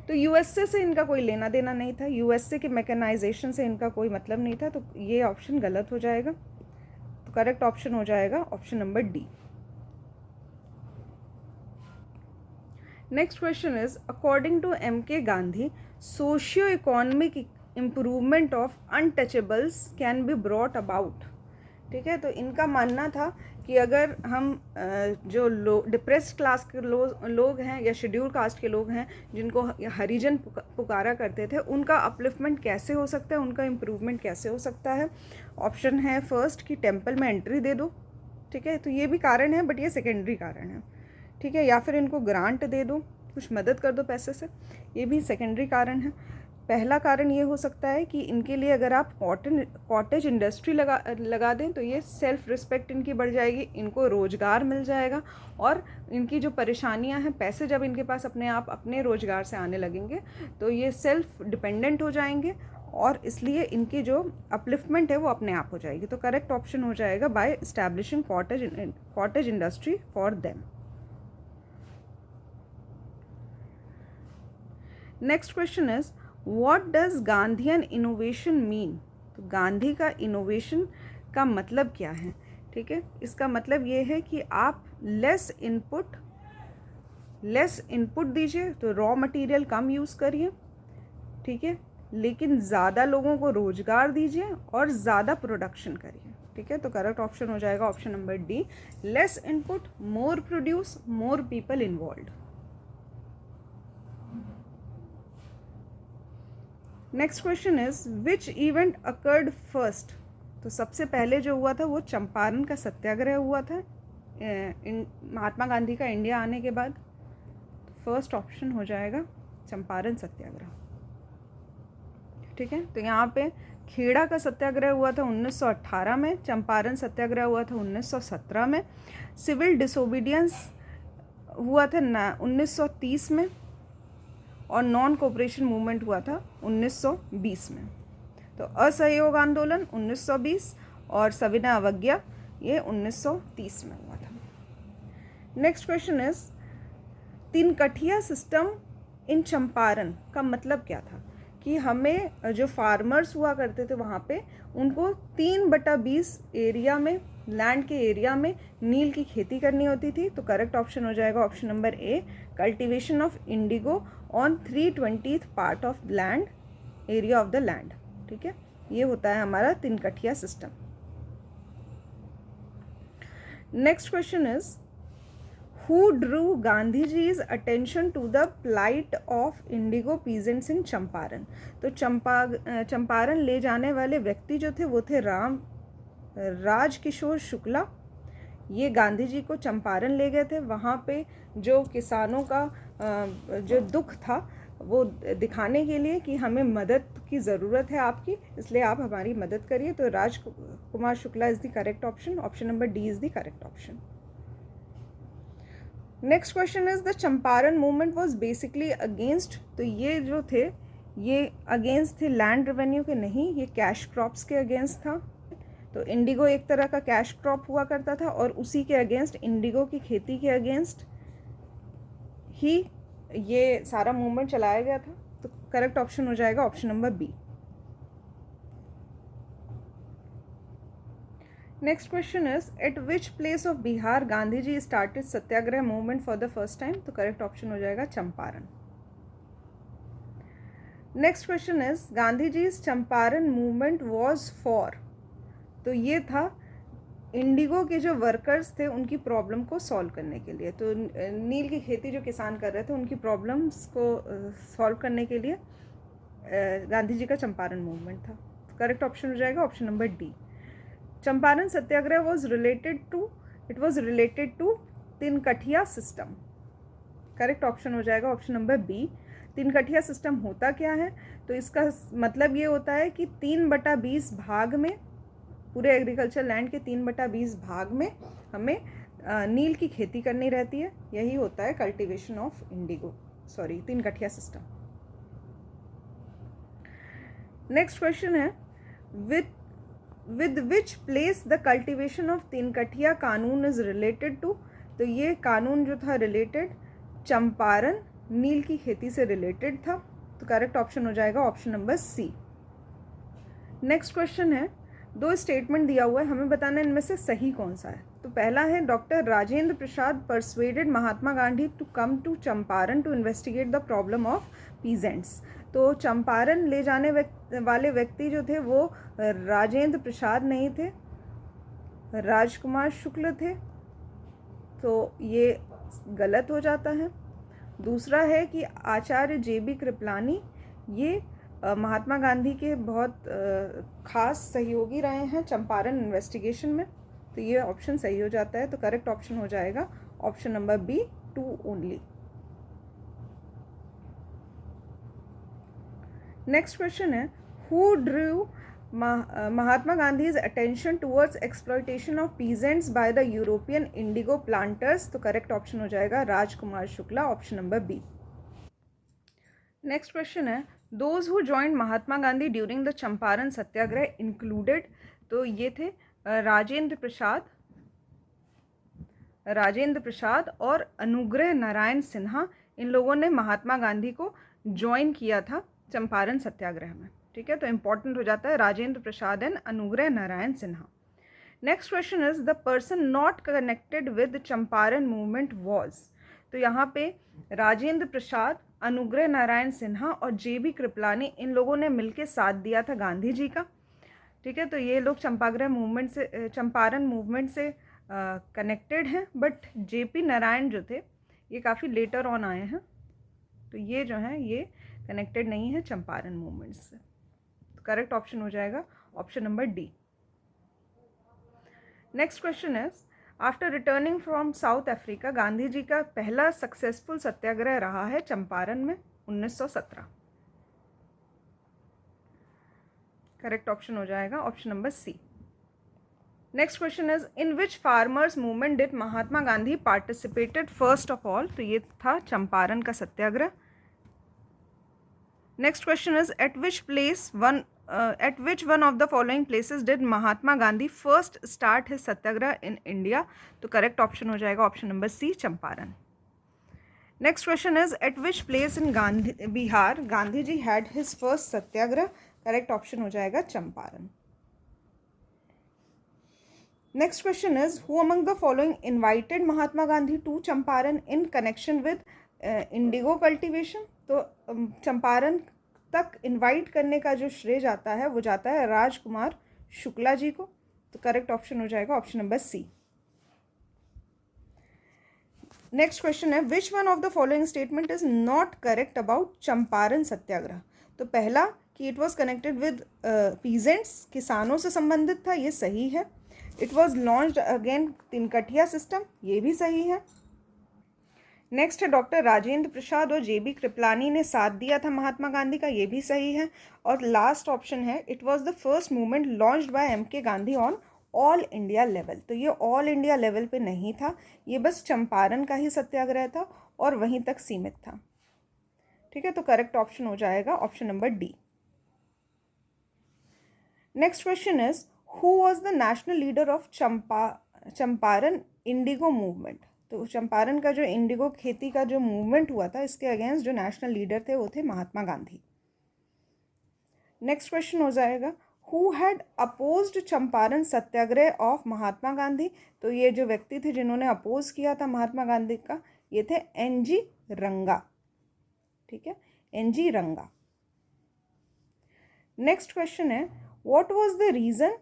तो यूएसए से इनका कोई लेना देना नहीं था, यूएसए के मैकेनाइजेशन से इनका कोई मतलब नहीं था, तो ये ऑप्शन गलत हो जाएगा। तो करेक्ट ऑप्शन हो जाएगा option number D. Next question is, according to M.K. Gandhi, socio-economic improvement of untouchables can be brought about। ठीक है, तो इनका मानना था कि अगर हम जो डिप्रेस्ड क्लास के लोग हैं या शेड्यूल कास्ट के लोग हैं, जिनको हरिजन पुकारा करते थे, उनका अपलिफ्टमेंट कैसे हो सकता है, उनका इम्प्रूवमेंट कैसे हो सकता है। ऑप्शन है फर्स्ट कि टेम्पल में एंट्री दे दो। ठीक है, तो ये भी कारण है, बट ये सेकेंडरी कारण है। ठीक है, या फिर इनको ग्रांट दे दो, कुछ मदद कर दो पैसे से, ये भी सेकेंडरी कारण है। पहला कारण ये हो सकता है कि इनके लिए अगर आप कॉटेज इंडस्ट्री लगा दें तो ये सेल्फ रिस्पेक्ट इनकी बढ़ जाएगी, इनको रोज़गार मिल जाएगा, और इनकी जो परेशानियां हैं, पैसे जब इनके पास अपने आप अपने रोज़गार से आने लगेंगे तो ये सेल्फ डिपेंडेंट हो जाएंगे, और इसलिए इनकी जो अपलिफ्टमेंट है वो अपने आप हो जाएगी। तो करेक्ट ऑप्शन हो जाएगा by establishing cottage industry for them. Next question is, what does Gandhian innovation mean. तो गांधी का इनोवेशन का मतलब क्या है। ठीक है, इसका मतलब ये है कि आप लेस इनपुट दीजिए, तो रॉ मटेरियल कम यूज़ करिए। ठीक है, लेकिन ज़्यादा लोगों को रोजगार दीजिए और ज़्यादा प्रोडक्शन करिए। ठीक है, तो करेक्ट ऑप्शन हो जाएगा option number D, less input, more produce, more people involve. Next question is, which event occurred first. तो सबसे पहले जो हुआ था वो चंपारण का सत्याग्रह हुआ था महात्मा गांधी का इंडिया आने के बाद। फर्स्ट ऑप्शन हो जाएगा चंपारण सत्याग्रह। ठीक है, तो यहाँ पे खेड़ा का सत्याग्रह हुआ था 1918 में, चंपारण सत्याग्रह हुआ था 1917 में, सिविल डिसोबीडियंस हुआ था 1930 में, और नॉन कोऑपरेशन मूवमेंट हुआ था 1920 में। तो असहयोग आंदोलन 1920 और सविनय अवज्ञा ये 1930 में हुआ था। Next question is, Tinkathia system in Champaran का मतलब क्या था। कि हमें जो फार्मर्स हुआ करते थे वहाँ पे उनको 3/20 एरिया में, लैंड के एरिया में नील की खेती करनी होती थी। तो करेक्ट ऑप्शन हो जाएगा option number A, cultivation of indigo on 3/20 part of land, area of the land. ठीक है, ये होता है हमारा Tinkathia system. Next question is, who drew Gandhiji's attention to the plight of indigo peasants in Champaran. तो चंपारण ले जाने वाले व्यक्ति जो थे वो थे राजकिशोर शुक्ला। ये गांधी जी को चंपारण ले गए थे, वहाँ पे जो किसानों का जो दुख था वो दिखाने के लिए कि हमें मदद की ज़रूरत है आपकी, इसलिए आप हमारी मदद करिए। तो Rajkumar Shukla is the correct option, option number D is the correct option. Next question is, the Champaran movement was basically against. तो ये जो थे ये अगेंस्ट थे लैंड रेवेन्यू के, नहीं, ये कैश क्रॉप्स के अगेंस्ट था। तो इंडिगो एक तरह का कैश क्रॉप हुआ करता था और उसी के अगेंस्ट, इंडिगो की खेती के अगेंस्ट ही ये सारा मूवमेंट चलाया गया था। तो करेक्ट ऑप्शन हो जाएगा option number B. Next question is, at which place of Bihar Gandhi ji started satyagraha movement for the first time. तो करेक्ट ऑप्शन हो जाएगा Champaran. Next question is, Gandhi ji Champaran movement was for. तो ये था इंडिगो के जो वर्कर्स थे उनकी प्रॉब्लम को सॉल्व करने के लिए। तो नील की खेती जो किसान कर रहे थे उनकी प्रॉब्लम्स को सॉल्व करने के लिए गांधी जी का चंपारण मूवमेंट था। तो करेक्ट ऑप्शन हो जाएगा option number D. Champaran satyagraha was related to tinkathia system. Correct option हो जाएगा ऑप्शन नंबर बी। तिनकठिया सिस्टम होता क्या है? तो इसका मतलब ये होता है कि 3/20 भाग में, पूरे एग्रीकल्चर लैंड के 3/20 भाग में हमें नील की खेती करनी रहती है। यही होता है cultivation of Tinkathia system. Next question है, with which place the cultivation of Tinkathia कानून इज रिलेटेड टू? तो ये कानून जो था रिलेटेड चंपारण नील की खेती से रिलेटेड था। तो करेक्ट ऑप्शन हो जाएगा option number C. Next question है, 2 स्टेटमेंट दिया हुआ है, हमें बताना है इनमें से सही कौन सा है। तो पहला है doctor Rajendra Prasad persuaded Mahatma Gandhi to come to Champaran to investigate the problem of peasants. तो चंपारण ले जाने वाले व्यक्ति जो थे वो राजेंद्र प्रसाद नहीं थे, राजकुमार शुक्ल थे। तो ये गलत हो जाता है। दूसरा है कि आचार्य JB कृपलानी, ये महात्मा गांधी के बहुत खास सहयोगी रहे हैं चंपारण इन्वेस्टिगेशन में। तो ये ऑप्शन सही हो जाता है। तो करेक्ट ऑप्शन हो जाएगा option number B, 2 only. Next question है, who drew Mahatma Gandhi's attention towards exploitation of peasants by the European indigo planters? तो करेक्ट ऑप्शन हो जाएगा Rajkumar Shukla, option number B. Next question है, those who joined Mahatma Gandhi during the Champaran satyagraha included? तो ये थे राजेंद्र प्रसाद और अनुग्रह नारायण सिन्हा। इन लोगों ने महात्मा गांधी को ज्वाइन किया था चंपारण सत्याग्रह में। ठीक है, तो इंपॉर्टेंट हो जाता है Rajendra Prasad and Anugrah Narayan Sinha. Next question is the person not connected with Champaran movement was? तो यहाँ पे राजेंद्र प्रसाद, अनुग्रह नारायण सिन्हा और JB कृपलानी, इन लोगों ने मिलकर साथ दिया था गांधी जी का। ठीक है, तो ये लोग चंपारण मूवमेंट से कनेक्टेड हैं, बट JP नारायण जो थे ये काफ़ी लेटर ऑन आए हैं। तो ये जो हैं ये कनेक्टेड नहीं है चंपारण मूवमेंट से। तो करेक्ट ऑप्शन हो जाएगा option number D. Next question is, after returning from South Africa, Gandhi ji का पहला सक्सेसफुल सत्याग्रह रहा है चंपारण में 1917। करेक्ट ऑप्शन हो जाएगा option number C. Next question is, in which farmers movement did Mahatma Gandhi participated first of all? तो ये था चंपारण का satyagraha. Next question is, at which one of the following places did Mahatma Gandhi first start his satyagraha in India? तो correct option हो जाएगा option number C, Champaran. Next question is, at which place in Bihar Gandhi ji had his first satyagraha? Correct option हो जाएगा Champaran. Next question is, who among the following invited Mahatma Gandhi to Champaran in connection with indigo cultivation? तो चंपारण तक invite करने का जो श्रेय जाता है वो जाता है राजकुमार शुक्ला जी को। तो करेक्ट ऑप्शन हो जाएगा option number C. Next question है, which one of the following statement is not correct about Champaran satyagraha? तो पहला कि it was connected with peasants, किसानों से संबंधित था, ये सही है। It was launched against Tinkathia system, ये भी सही है। नेक्स्ट है डॉक्टर राजेंद्र प्रसाद और JB कृपलानी ने साथ दिया था महात्मा गांधी का, ये भी सही है। और लास्ट ऑप्शन है, it was the first movement launched by MK Gandhi on all India level. तो ये ऑल इंडिया लेवल पे नहीं था, ये बस चंपारण का ही सत्याग्रह था और वहीं तक सीमित था। ठीक है, तो करेक्ट ऑप्शन हो जाएगा option number D. Next question is, who was the national leader of Champaran Indigo movement? तो चंपारण का जो इंडिगो खेती का जो मूवमेंट हुआ था, इसके अगेंस्ट जो नेशनल लीडर थे वो थे महात्मा गांधी। नेक्स्ट क्वेश्चन हो जाएगा, who had opposed Champaran satyagraha of Mahatma Gandhi? तो ये जो व्यक्ति थे जिन्होंने अपोज किया था महात्मा गांधी का, ये थे NG रंगा। ठीक है, NG रंगा। नेक्स्ट क्वेश्चन है, what was the reason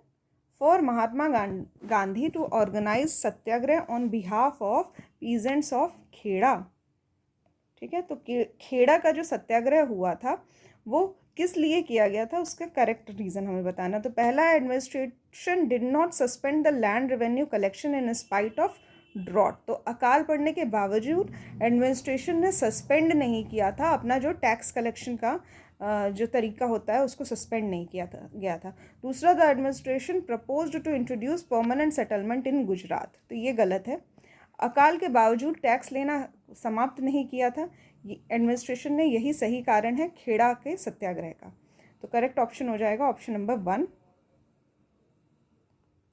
for Mahatma Gandhi to organise satyagraha on behalf of peasants of Kheda. ठीक है, तो खेड़ा का जो सत्याग्रह हुआ था वो किस लिए किया गया था, उसका करेक्ट रीज़न हमें बताना। तो पहला, administration did not suspend the land revenue collection in spite of drought. तो अकाल पड़ने के बावजूद एडमिनिस्ट्रेशन ने सस्पेंड नहीं किया था अपना जो टैक्स कलेक्शन का जो तरीका होता है उसको सस्पेंड नहीं किया गया था। दूसरा, the administration proposed to introduce permanent settlement in Gujarat. तो ये गलत है, अकाल के बावजूद टैक्स लेना समाप्त नहीं किया था। एडमिनिस्ट्रेशन ने, यही सही कारण है खेड़ा के सत्याग्रह का। तो करेक्ट ऑप्शन हो जाएगा ऑप्शन नंबर 1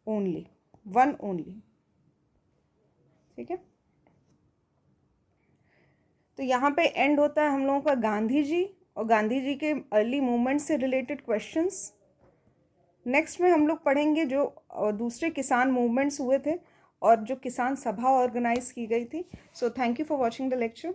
ओनली, 1 ओनली। ठीक है, तो यहाँ पे एंड होता है हम लोगों का गांधी जी और गांधी जी के अर्ली मूवमेंट से रिलेटेड क्वेश्चंस। नेक्स्ट में हम लोग पढ़ेंगे जो दूसरे किसान मूवमेंट्स हुए थे और जो किसान सभा ऑर्गेनाइज की गई थी। So thank you for watching the lecture.